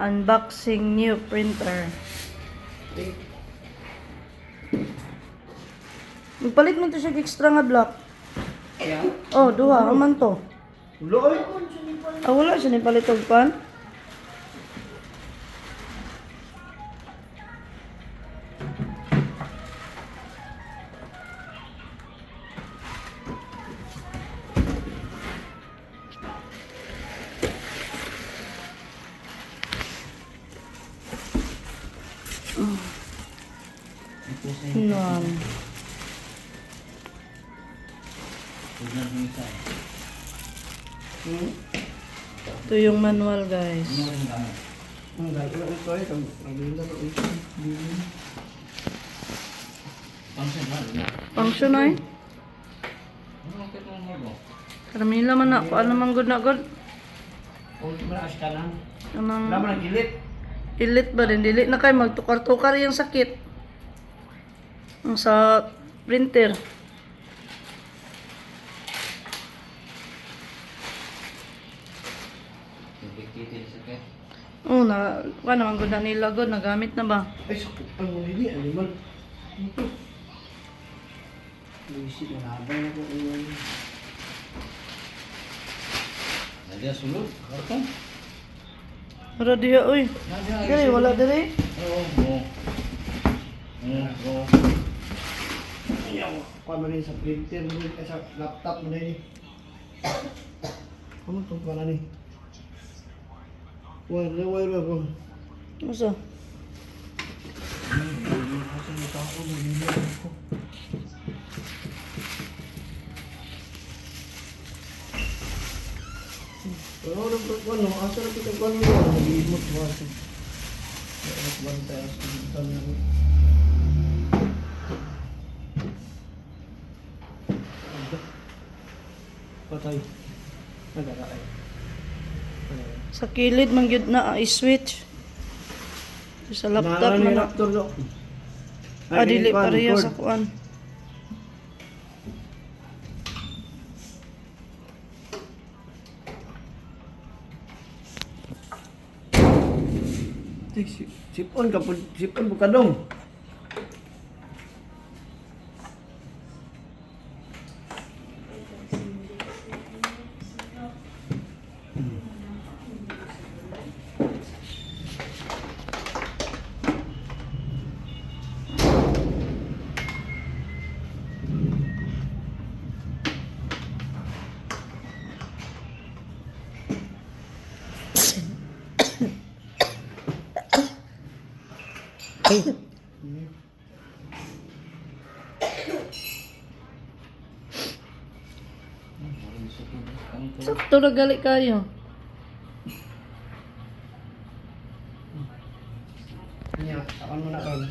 Unboxing new printer. Magpalit mo to siya extra nga black. Yeah. Oh, duha. Aman to. Ulo, oy. Wala siya ni palit og pan. Yan. Ito yung manual, guys. Function ay. Karami nila man na. Paano man good na good? Anong ilit ba din? Dili na kayo magtukar-tukar yung sakit. Ang sa printer. Oh, paano man good na nila good? Nagamit na ba? Ay, sakit pa mo hindi. Animal. Ito. Luisip na habang ako. Nandiyan sulod. Karton. Para diya, uy. Dili, wala dili. Oo. Kuha mo rin sa printer mo rin, sa laptop mo rin. Ano ito pa na ni? Wire bro. Masa? Kasi nito ako, nililip ko. Pero ano, asa na kita kung ano yun? Nag-imot mo asa. Bantay asa dito na. Patay. Nagaraay. Sa kilid man gyud na i-switch. Sa laptop man na. Dili pareha sa kuan. Sipon ka po, sipon bukadong. Sakto na gali kayo. Niya, akan mo na ron.